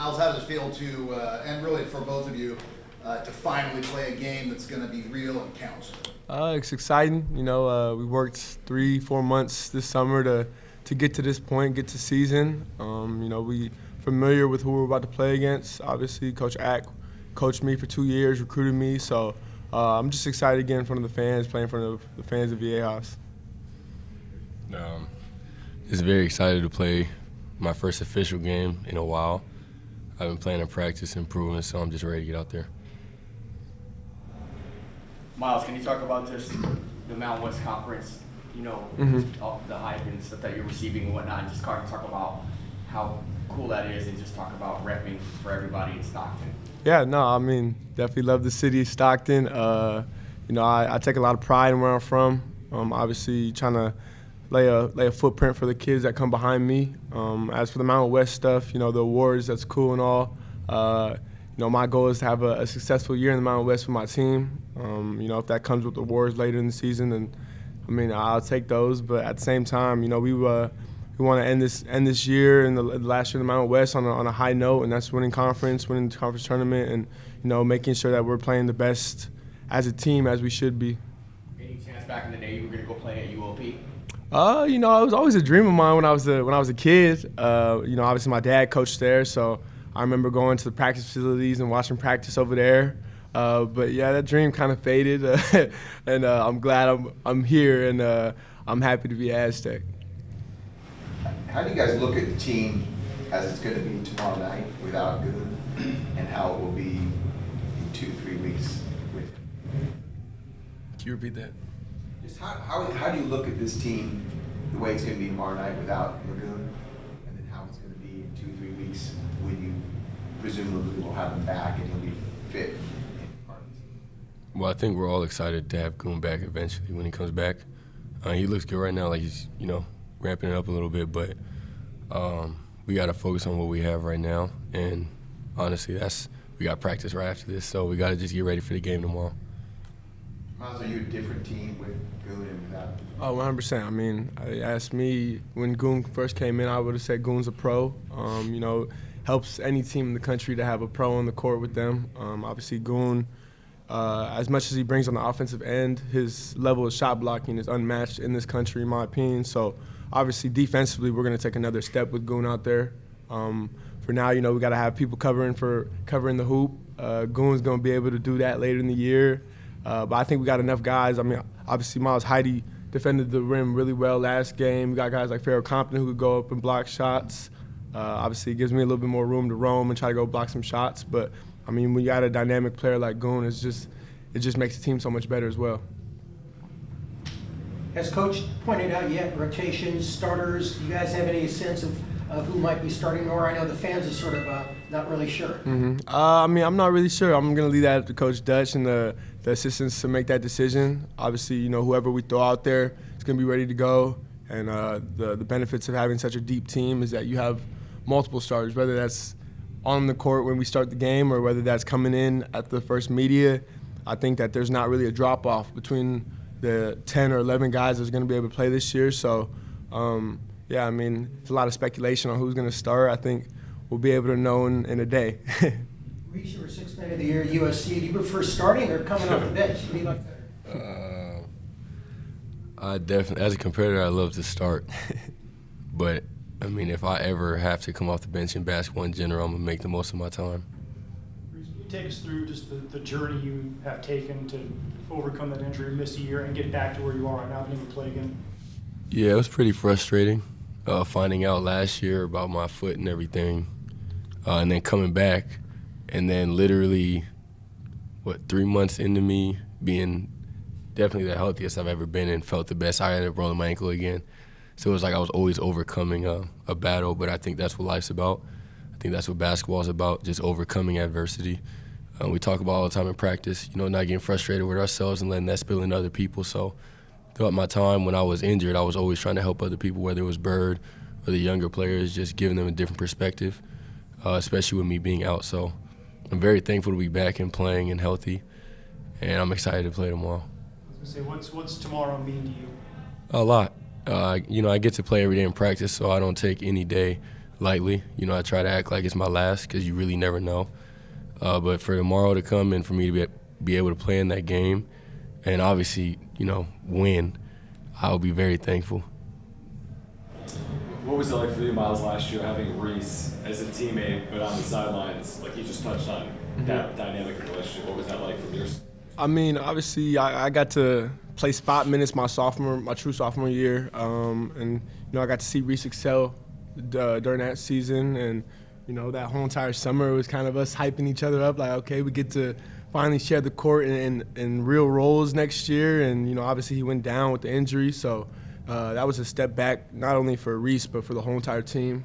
Miles, how does it feel to, and really for both of you, to finally play a game that's going to be real and counts? It's exciting. We worked 3-4 months this summer to get to this point, get to season. We familiar with who we're about to play against. Obviously, Coach Ack coached me for 2 years, recruited me. So I'm just excited to get in front of the fans, play in front of the fans of Viejas. Just very excited to play my first official game in a while. I've been playing in practice and improving, so I'm just ready to get out there. Miles, can you talk about just the Mountain West Conference, all the hype and stuff that you're receiving and whatnot, and just talk about how cool that is and just talk about repping for everybody in Stockton? Yeah, no, definitely love the city of Stockton. I take a lot of pride in where I'm from. Obviously, trying to lay a footprint for the kids that come behind me. As for the Mountain West stuff, the awards, that's cool and all. My goal is to have a successful year in the Mountain West with my team. If that comes with awards later in the season, then I'll take those. But at the same time, we want to end this year and the last year in the Mountain West on a high note, and that's winning the conference tournament, and making sure that we're playing the best as a team as we should be. Any chance back in the day you were going to go play at UOP? It was always a dream of mine when I was a kid. Obviously my dad coached there, so I remember going to the practice facilities and watching practice over there. But yeah, that dream kind of faded, and I'm glad I'm here, and I'm happy to be Aztec. How do you guys look at the team as it's going to be tomorrow night without Goon, and how it will be in 2-3 weeks with him? Can you repeat that? Just how do you look at this team, the way it's going to be tomorrow night without Lagoon, and then how it's going to be in 2-3 weeks when you presumably will have him back and he'll be fit in part of the team? Well, I think we're all excited to have Goon back eventually when he comes back. He looks good right now, like he's ramping it up a little bit, but we got to focus on what we have right now. And honestly, we got practice right after this, so we got to just get ready for the game tomorrow. Miles, are you a different team with Goon and without? Oh, 100%. Asked me when Goon first came in, I would have said Goon's a pro. Helps any team in the country to have a pro on the court with them. Obviously, Goon, as much as he brings on the offensive end, his level of shot blocking is unmatched in this country, in my opinion. So, obviously, defensively, we're going to take another step with Goon out there. For now, we got to have people covering the hoop. Goon's going to be able to do that later in the year. But I think we got enough guys. Obviously, Miles Heidi defended the rim really well last game. We got guys like Farrell Compton who could go up and block shots. Obviously, it gives me a little bit more room to roam and try to go block some shots. But, when you got a dynamic player like Goon, it just makes the team so much better as well. Has Coach pointed out yet rotations, starters? Do you guys have any sense of who might be starting? Or I know the fans are sort of not really sure. I'm not really sure. I'm going to leave that to Coach Dutch and the assistants to make that decision. Obviously, whoever we throw out there is going to be ready to go. And the benefits of having such a deep team is that you have multiple starters, whether that's on the court when we start the game or whether that's coming in at the first media. I think that there's not really a drop-off between the 10 or 11 guys that's going to be able to play this year. So, it's a lot of speculation on who's going to start. I think we'll be able to know in a day. Reese, you were Sixth Man of the Year at USC. Do you prefer starting or coming off the bench? What do you like better? I definitely, as a competitor, I love to start. But, if I ever have to come off the bench in basketball in general, I'm going to make the most of my time. Reese, can you take us through just the journey you have taken to overcome that injury, miss a year, and get back to where you are right now, being able to play again? Yeah, it was pretty frustrating finding out last year about my foot and everything, and then coming back, and then literally, 3 months into me being definitely the healthiest I've ever been and felt the best, I ended up rolling my ankle again. So it was like I was always overcoming a battle, but I think that's what life's about. I think that's what basketball is about, just overcoming adversity. We talk about all the time in practice, not getting frustrated with ourselves and letting that spill into other people. So throughout my time when I was injured, I was always trying to help other people, whether it was Byrd or the younger players, just giving them a different perspective, especially with me being out. So I'm very thankful to be back and playing and healthy, and I'm excited to play tomorrow. I was going to say, what's tomorrow mean to you? A lot. I get to play every day in practice, so I don't take any day lightly. You know, I try to act like it's my last because you really never know. But for tomorrow to come and for me to be able to play in that game and obviously, you know, win, I'll be very thankful. What was it like for you, Miles, last year, having Reese as a teammate, but on the sidelines, like you just touched on, that dynamic relationship? What was that like from your? I mean, obviously, I got to play spot minutes my true sophomore year, and you know, I got to see Reese excel during that season, and you know, that whole entire summer was kind of us hyping each other up, like, okay, we get to finally share the court in real roles next year, and you know, obviously he went down with the injury, so that was a step back not only for Reese but for the whole entire team.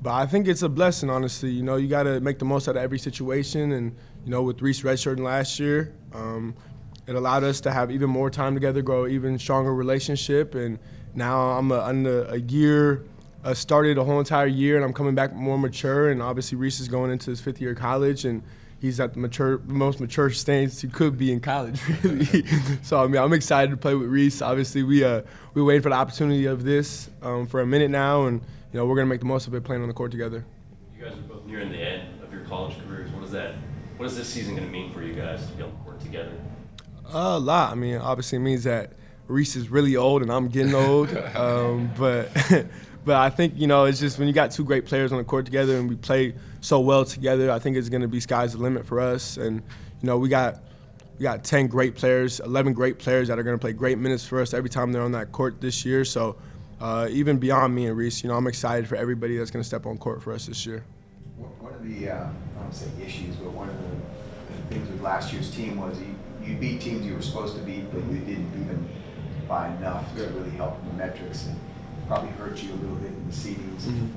But I think it's a blessing, honestly. You know, you got to make the most out of every situation. And, you know, with Reese redshirting last year, it allowed us to have even more time together, grow an even stronger relationship. And now I'm under a year, started a whole entire year, and I'm coming back more mature. And obviously Reese is going into his 5th year of college, and he's at the most mature stage he could be in college, really. So, I mean, I'm excited to play with Reese. Obviously, we're waiting for the opportunity of this for a minute now, and you know, we're going to make the most of it playing on the court together. You guys are both nearing the end of your college careers. What is this season going to mean for you guys to be on the court together? A lot. I mean, obviously it means that Reese is really old and I'm getting old. But I think, you know, it's just when you got two great players on the court together and we play so well together, I think it's going to be sky's the limit for us. And, you know, we got 10 great players, 11 great players that are going to play great minutes for us every time they're on that court this year. So even beyond me and Reese, you know, I'm excited for everybody that's going to step on court for us this year. One of the, I don't want to say issues, but one of the things with last year's team was you beat teams you were supposed to beat, but you didn't beat them by enough to really help the metrics, and probably hurt you a little bit in the seedings. And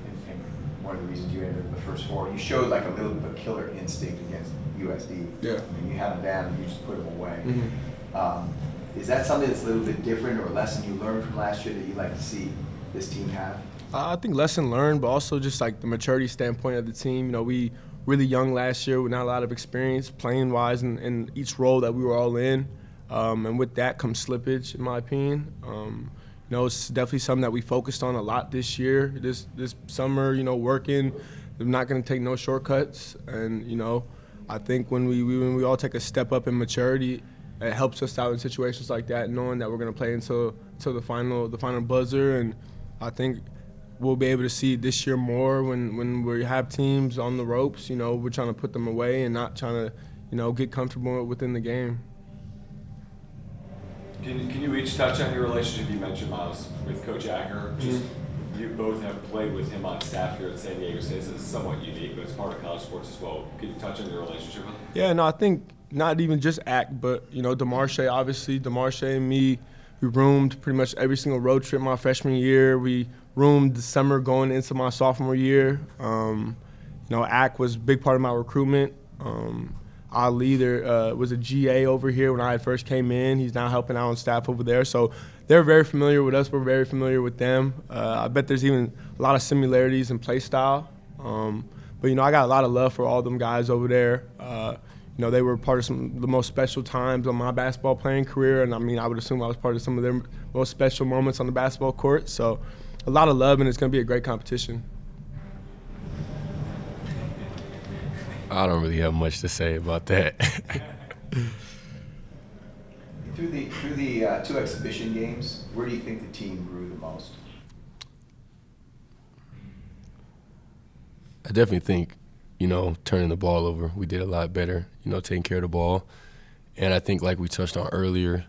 one of the reasons you entered the first 4, you showed like a little bit of a killer instinct against USD. Yeah. I mean, you had them down and you just put them away. Is that something that's a little bit different, or a lesson you learned from last year that you'd like to see this team have? I think lesson learned, but also just like the maturity standpoint of the team. You know, we really young last year with not a lot of experience playing wise in each role that we were all in. And with that comes slippage, in my opinion. You know, it's definitely something that we focused on a lot this year, this summer, you know, working. We're not going to take no shortcuts. And, you know, I think when we all take a step up in maturity, it helps us out in situations like that, knowing that we're going to play until the final buzzer. And I think we'll be able to see this year more when we have teams on the ropes. You know, we're trying to put them away and not trying to, you know, get comfortable within the game. Can you each touch on your relationship? You mentioned, Miles, with Coach Acker. Just you both have played with him on staff here at San Diego State. So it's somewhat unique, but it's part of college sports as well. Can you touch on your relationship with him? Yeah, no, I think not even just Ack, but, you know, DeMarshe, obviously. DeMarshe and me, we roomed pretty much every single road trip my freshman year. We roomed the summer going into my sophomore year. You know, Ack was a big part of my recruitment. Ali was a GA over here when I first came in. He's now helping out on staff over there. So they're very familiar with us. We're very familiar with them. I bet there's even a lot of similarities in play style. But, you know, I got a lot of love for all them guys over there. You know, they were part of some of the most special times of my basketball playing career. And, I mean, I would assume I was part of some of their most special moments on the basketball court. So a lot of love, and it's going to be a great competition. I don't really have much to say about that. Through the 2 exhibition games, where do you think the team grew the most? I definitely think, you know, turning the ball over, we did a lot better, you know, taking care of the ball. And I think, like we touched on earlier,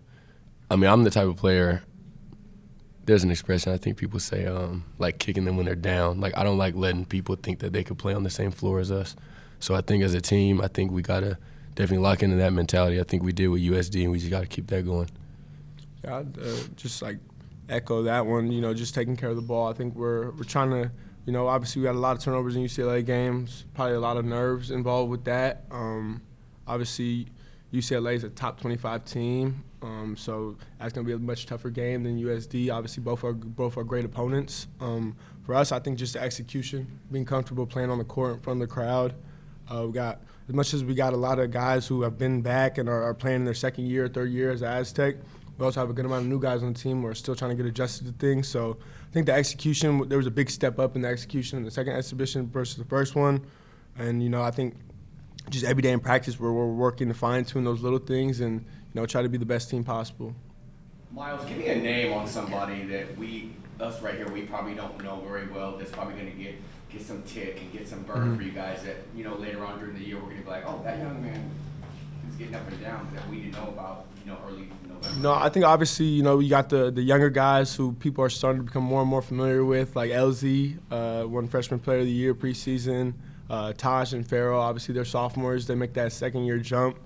I mean, I'm the type of player, there's an expression I think people say, like kicking them when they're down. Like, I don't like letting people think that they could play on the same floor as us. So I think as a team, I think we got to definitely lock into that mentality. I think we did with USD, and we just got to keep that going. Yeah, I'd just like echo that one, you know, just taking care of the ball. I think we're trying to, you know, obviously we got a lot of turnovers in UCLA games, probably a lot of nerves involved with that. Obviously UCLA is a top 25 team, so that's going to be a much tougher game than USD. Obviously both are great opponents. For us, I think just the execution, being comfortable playing on the court in front of the crowd. We got, as much as we got a lot of guys who have been back and are playing in their second year, third year as Aztec, we also have a good amount of new guys on the team who are still trying to get adjusted to things. So I think the execution, there was a big step up in the execution in the second exhibition versus the first one. And, you know, I think just every day in practice we're working to fine-tune those little things and, you know, try to be the best team possible. Miles, give me a name on somebody that us right here, we probably don't know very well, that's probably going to get some tick and get some burn for you guys that, you know, later on during the year, we're going to be like, oh, that young man is getting up and down that we didn't know about, you know, early November. No, I think obviously, you know, you got the younger guys who people are starting to become more and more familiar with, like LZ, won Freshman Player of the Year preseason. Taj and Farrell, obviously they're sophomores. They make that second-year jump.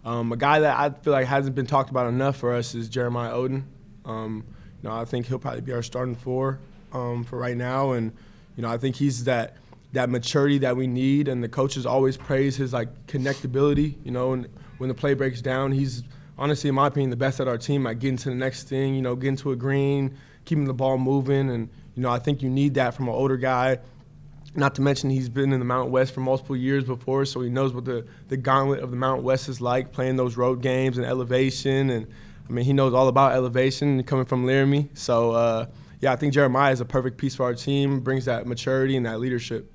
A guy that I feel like hasn't been talked about enough for us is Jeremiah Oden. You know, I think he'll probably be our starting four for right now, and you know, I think he's that maturity that we need, and the coaches always praise his like connectability. You know, and when the play breaks down, he's honestly, in my opinion, the best at our team at getting to the next thing. You know, getting to a green, keeping the ball moving, and you know, I think you need that from an older guy. Not to mention he's been in the Mountain West for multiple years before, so he knows what the gauntlet of the Mountain West is like, playing those road games and elevation. And, I mean, he knows all about elevation coming from Laramie. So, yeah, I think Jeremiah is a perfect piece for our team, brings that maturity and that leadership.